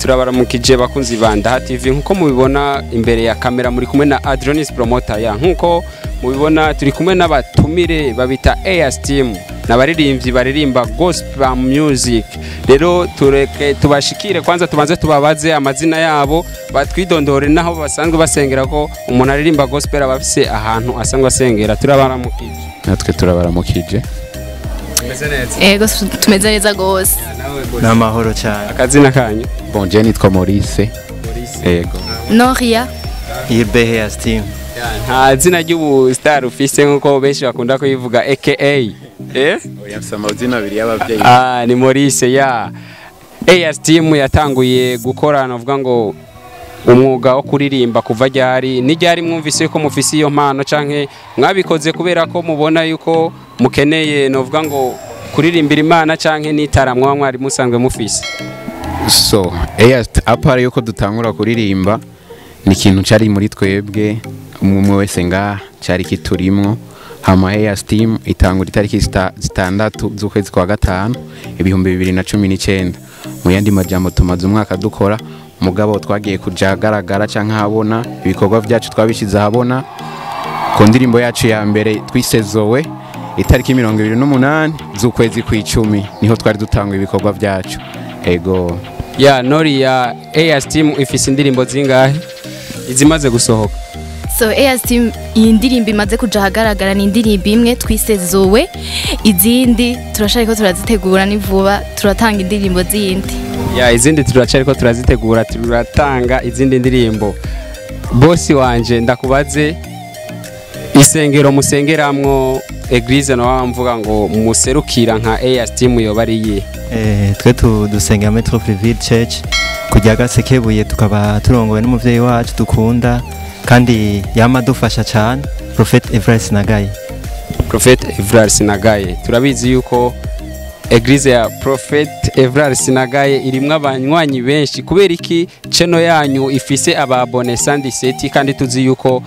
turabaramukije bakunzi banda TV nkuko mubibona imbere ya kamera muri kumwe na Adronis Promoter ya nkuko mubibona turi kumwe n'abatumire babita HEIRS TEAM n'abaririmbyi baririmba gospel music. Rero tureke tubashikire kwanza tubanze tubabaze amazina yabo batwidondore naho basanzwe basengera ko umuntu aririmba gospel abafise ahantu asanzwe asengera. Turabaramukije natwe turabaramukije. Ego tumeze neza gose n'amahoro cyane. Akazina kanyu? Bon je nitwa Maurice. Ego Noria HEIRS TEAM. Nta zina ry'ubu star ufise nkuko benshi bakunda kuyivuga aka oyafisa amazina abiri y'abavyeyi. Ni Maurice ya HEIRS TEAM yatanguye gukorana uvuga ngo umwuga wo kuririmba kuva ryari ni ryari mwumvise ko mufise iyo mpano canke mwabikoze kubera ko mubona yuko mukeneye novuga ngo kuririmbira Imana canke nitaramwa mwari musanzwe mufise? So HEIRS apart yuko dutangura kuririmba ni ikintu cari muri twebwe umwe wese nga cari kiturimwo. Hama HEIRS TEAM itangura itariki 6 z'ukwezi kwa gatanu 2019. Mu yandi majambo tumaze umwaka dukora mugabo twagiye kujagaragara canke habona ibikorwa byacu twabishize habona ku ndirimbo yacu ya mbere twisezowe itariki 28 z'ukwezi kw'icumi niho twari dutanga ibikorwa byacu. Ego ya Nori ya HEIRS TEAM ifise indirimbo zingahe izimaze gusohoka? So HEIRS TEAM indirimbo imaze kuja hagaragara ni indirimbo imwe twisezowe, izindi turashaka ko turazitegura ni vuba turatanga indirimbo zindi. Ya izindi turacari ko turazitegura turatanga izindi ndirimbo. Bosi wanje ndakubaze isengero musengeramwo eglise no bamvuga ngo muserukira nka HEIRS TEAM yo bariye? Twe dusengera Metro Private Church kujya Gasekebuye, tukaba turongowe n'umuvyeyi wacu dukunda kandi yamadufasha cyane Prophet HEIRS Nagaye. Prophet HEIRS Nagaye turabizi yuko eglise ya Prophet HEIRS Nagaye irimwe abanywanyi benshi kubera iki channel yanyu ifise ababone 117 kandi tuzi yuko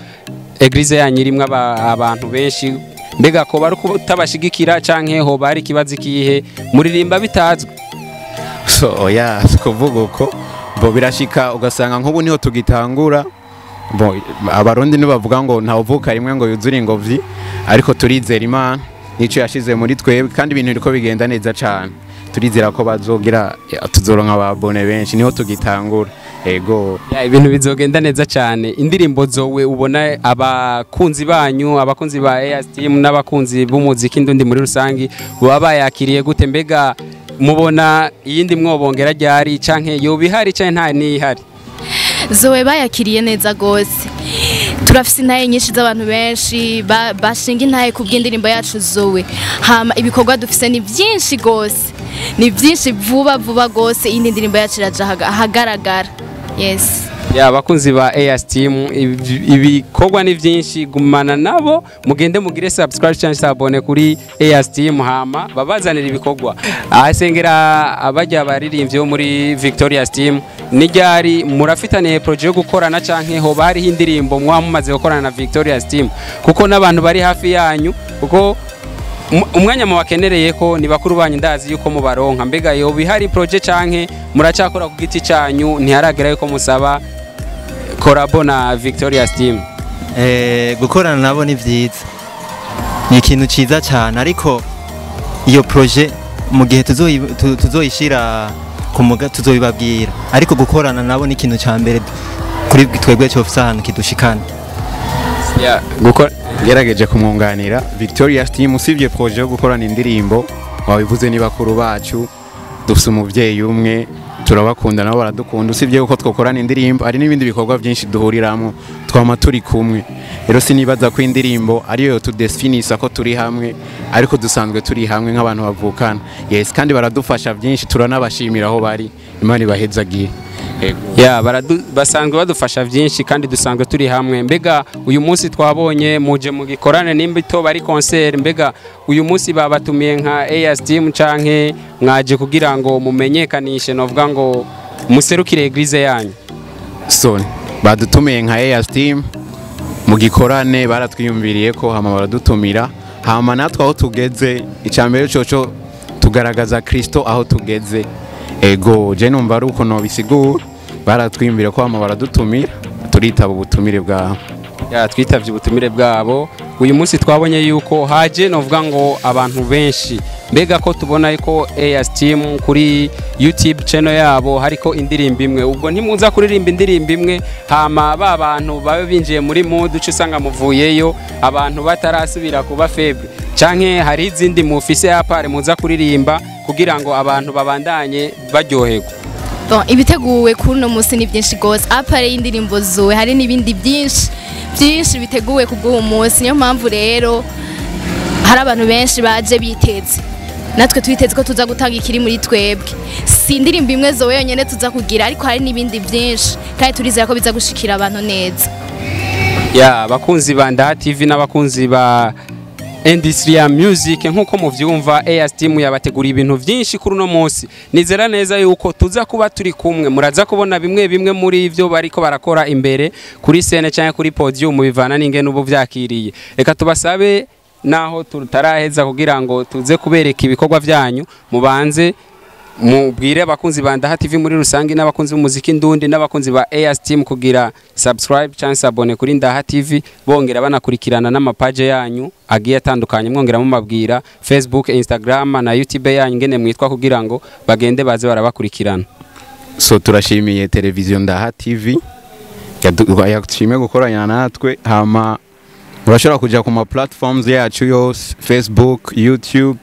eglise yanyu irimwe abantu benshi, mbega ko bari kutabashigikira canke ho bari kibazi kihe muririmba bitazwe? so oya kuvuga uko bo birashika ugasanga nk'ubu niho tugitangura. Bo abarundi nibavuga ngo nta uvuka rimwe ngo yuzure ingobyi, ariko turizera Imana nico yashize muri twebwe kandi ibintu biriko bigenda neza cyane. Turizera ko bazogira tuzoronka ababone benshi niho tugitangura. Ego ya ibintu bizogenda neza cyane. Indirimbo zowe ubona abakunzi banyu abakunzi ba HEIRS TEAM n'abakunzi b'umuziki ndundi muri rusangi baba yakiriye gute? Mbega mubona iyindi mwobongera ryari canke yo bihari canke nta nihari? Zowe bayakiriye neza gose, turafise intaye nyinshi z'abantu benshi bashinga intaye kubw'indirimbo yacu Zowe. Hama ibikorwa dufise ni byinshi gose, ni byinshi vuba gose indi ndirimbo yacu iraja hagaragara. Yes ya bakunzi ba HEIRS TEAM ibikorwa ni byinshi, gumana nabo mugende mugire subscribe channel abone kuri HEIRS TEAM hama babazanira ibikorwa. Ahasengera abajya baririmbye muri Victoria's Team ni ryari murafitaniye project yo gukorana canke ho bari indirimbo mwamumaze gukorana na Victoria's Team kuko nabantu bari hafi yanyu kuko umwanya mu bakenereye ko ni bakuru banyu ndazi yuko mubaronka? Mbega yo bihari project canke muracakora ku giti cyanyu ntiharagera yuko musaba korabo na Victoria's Team? Gukorana nabo ni vyiza, ni ikintu ciza cyane, ariko iyo project mu gihe tuzoyishira kumuga tuzoyibabwira, ariko gukorana nabo ni ikintu ca mbere kuri twebwe cyo ahantu kidushikana. Ya gerageje kumwunganira Victoria's Team usibye projet yo gukorana indirimbo wabivuze ni bakuru bacu, dufise umuvyeyi umwe turabakunda nabo baradukunda. Usibye uko twokorana indirimbo ari n'ibindi bikorwa byinshi duhuriramo twama turi kumwe. Rero sinibaza ko indirimbo ariyo tudefinisa ko turi hamwe, ariko dusanzwe turi hamwe nk'abantu bavukana. Yes kandi baradufasha byinshi, turanabashimira aho bari. Imana ibahezagiye. Ya basanzwe badufasha byinshi kandi dusanzwe turi hamwe. Mbega uyu munsi twabonye muje mu gikorane n'imbito bari concert, mbega uyu munsi babatumiye nka HEIRS TEAM canke mwaje kugira ngo mumenyekanishe novuga ngo muserukire eglise yanyu? So badutumiye nka HEIRS TEAM mu gikorane baratwiyumviriye ko hama baradutumira, hama natwe aho tugeze icambere coco tugaragaza Kristo aho tugeze. ego je numva ari uko nobisigura baratwimbira ko hama baradutumira turitaba ubutumire bwabo. Ya twitavye ubutumire bwabo uyu munsi twabonye yuko haje novuga ngo abantu benshi mbega ko tubona yuko HEIRS TEAM kuri YouTube channel yabo hariko indirimbo imwe ubwo ntimuza kuririmba indirimbo imwe hama ba bantu babe binjiye muri mood uco usanga muvuyeyo abantu batarasubira kuba febre canke hari izindi mufise apare muza kuririmba kugira ngo abantu babandanye baryoherwa. Bon, ibiteguwe kuri no munsi ni byinshi gose apare y'indirimbo zowe hari n'ibindi byinshi biteguwe kubwo munsi niyo mpamvu rero hari abantu benshi baje biteze natwe twiteze ko tuza gutanga ikiri muri twebwe si indirimbo imwe zowe yonyene tuza kugira ariko hari n'ibindi byinshi kandi turizera ko biza gushikira abantu neza. Ya bakunzi ba Ndaha TV n'abakunzi ba Industria Music nkuko muvyumva HEIRS TEAM yabategura ibintu byinshi kuri no munsi nizera neza yuko tuza kuba turi kumwe muraza kubona bimwe muri ivyo bariko barakora imbere kuri scene cyangwa kuri podium bivana n'ingene ubu vyakiriye reka tubasabe naho tutaraheza kugira ngo tuze kubereka ibikorwa byanyu mubanze mubwire abakunzi ba Ndaha TV muri rusangi n'abakunzi b'umuziki ndundi n'abakunzi ba HEIRS TEAM kugira subscribe chance abone kuri Ndaha TV bongera banakurikirana n'amapage yanyu agiye atandukanye mwongera mumabwira Facebook, Instagram na YouTube yanyu ngene mwitwa kugira ngo bagende baze barabakurikirana. So turashimiye televiziyo Ndaha TV yadushimiye gukoranya natwe hama urashobora kuja ku ma platforms yacu yose Facebook, YouTube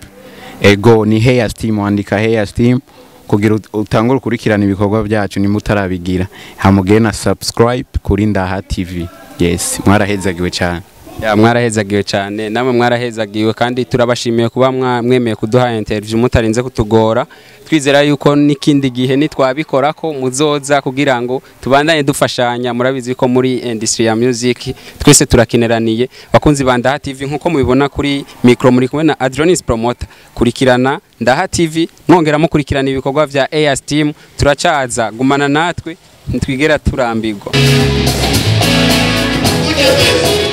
ego ni HEIRS TEAM wandika HEIRS TEAM kugira utangure kurikirana ibikorwa byacu ni mutarabigira hamugene na subscribe kuri Ndaha TV. Yes mwarahezagiwe cyane. Ya mwarahezagiwe cyane namwe mwarahezagiwe kandi turabashimiye kuba mwemeye kuduha interview mutarinze kutugora twizera yuko nikindi gihe nitwabikora ko muzoza kugira ngo tubandanye dufashanya murabizi ko muri industry ya music twese turakineraniye bakunzi ba Ndaha TV nkuko mubibona kuri micro muri kumwe na Adronis Promoter kurikirana Ndaha TV mwongera mukurikirana ibikorwa vya HEIRS TEAM turacaza gumana natwe ntitwigera turambirwa. Birateye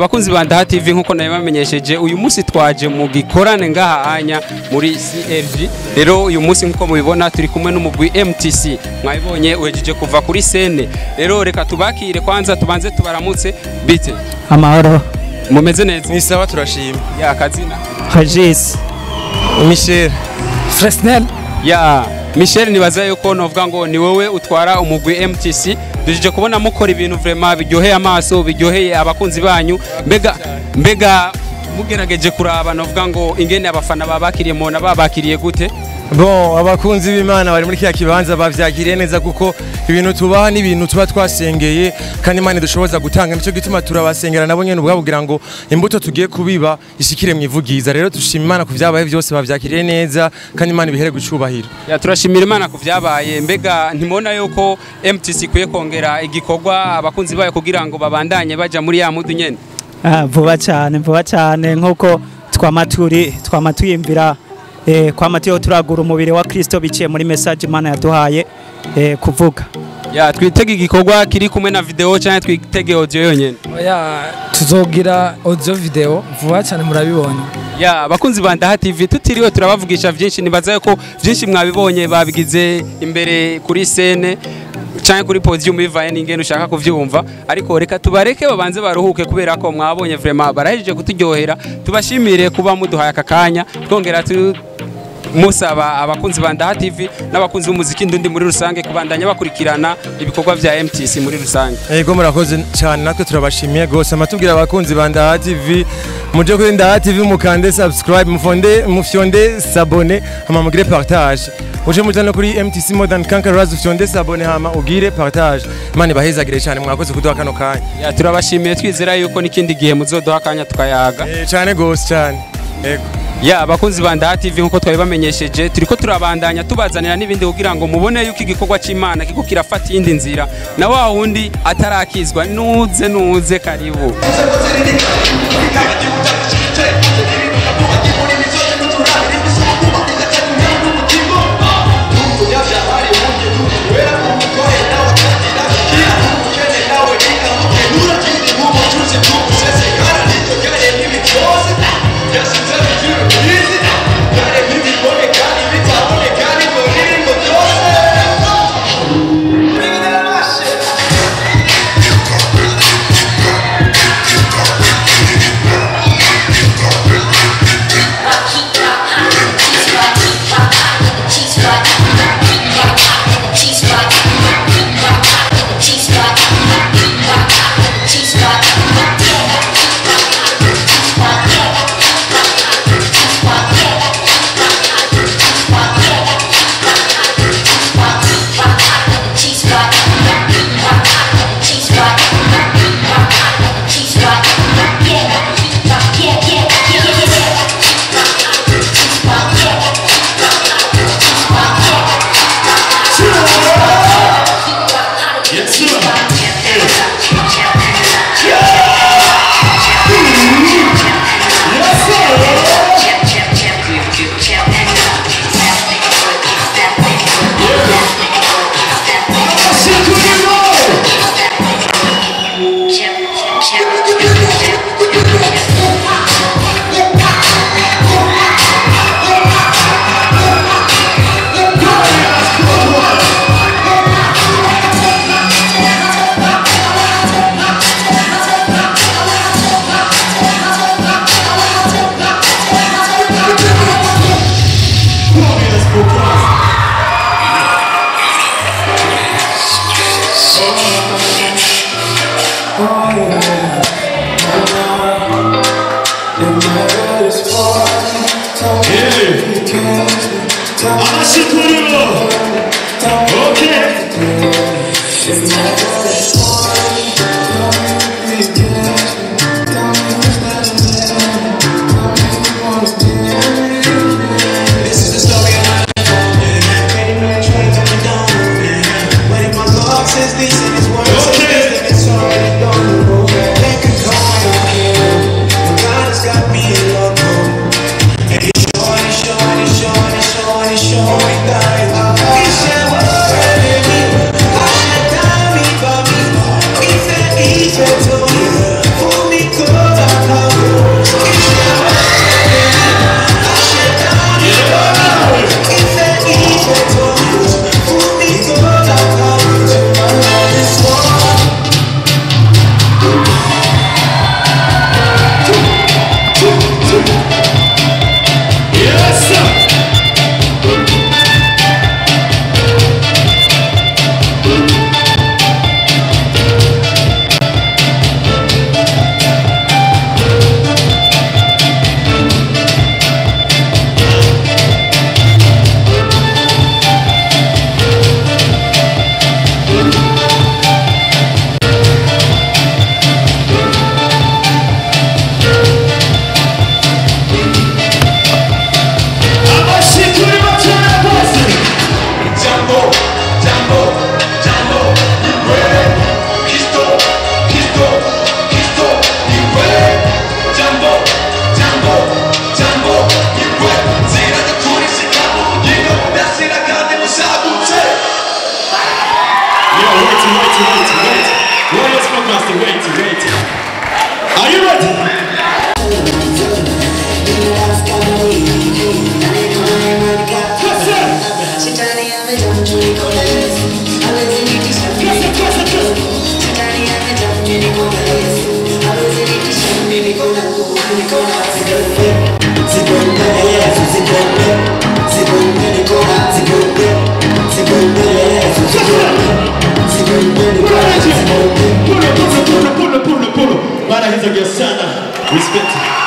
bakunzi ba Ndaha TV nkuko nabibamenyesheje uyu munsi twaje mu gikorane ngaha anya muri CRG. Rero uyu munsi nkuko mubibona turi kumwe n'umugwi MTC mwabibonye uhejeje kuva kuri scene. Rero reka tubakire kwanza tubanze tubaramutse bite amahoro mumeze neza ni sawa turashima ya kazina Regis Michel Fresnel ya Michel nibaza yuko novuga ngo ni wowe utwara umugwi MTC duje kubona mukora ibintu vraiment biryoheye amaso biryoheye abakunzi banyu mbega mugerageje kuraba novuga ngo ingene abafana babakiriye mona babakiriye gute bon abakunzi b'Imana bari muri kiya kibanza bavyakiriye neza kuko ibintu tubaha n'ibintu tuba twasengeye kandi Imana dushoboza gutanga nico gituma turabasengera nabo nyene ubwa kugira ngo imbuto tugiye kubiba ishikire mwivugiza rero dushima Imana ku vyabaye byose bavyakiriye neza kandi Imana ibihere gucubahira ya turashimira Imana ku vyabaye mbega ntimona yuko MTC kuye kongera igikorwa abakunzi bayo kugira ngo babandanye baja muri ya mudu nyene vuba cyane nkuko twamatuyimvira kwa Mateo turagura umubiri wa Kristo biciye muri message Imana yaduhaye kuvuga ya twitege igikorwa kiri kumwe na video cyane twitege audio yonyene ya tuzogira audio video vuba cyane murabibonye ya bakunzi ba Ndaha TV tutiriwe turabavugisha byinshi nibaza ko byinshi mwabibonye babigize imbere kuri scene cyane kuri podium bivaye n'ingene ushaka kuvyumva ariko reka tubareke babanze baruhuke kubera ko mwabonye vraiment barahejeje kutujyohera tubashimire kuba muduhaye akakanya twongera musaba abakunzi ba Ndaha TV n'abakunzi b'umuziki ndundi muri rusange kubandanya bakurikirana ibikorwa vya MTC muri rusange yego murakoze cyane natwe turabashimiye gose amatubwira abakunzi ba Ndaha TV muje kuri Ndaha TV mukande subscribe mufyonde s'abonner hama mugire partage uje mujana kuri MTC Modern Kankarazi ufyonde s'abonner hama ugire partage Imana bahezagire cyane mwakoze kuduha kano kanya ya turabashimiye twizera yuko nikindi gihe muzoduha kanya tukayaga cyane gose cyane yego ya abakunzi ba Ndaha TV nkuko twabibamenyesheje turiko turabandanya tubazanira n'ibindi kugira ngo mubone yuko igikorwa c'Imana kiko kirafata iyindi nzira na wa wundi atarakizwa nuze karibu Show me that Are you ready? Pull. Respect.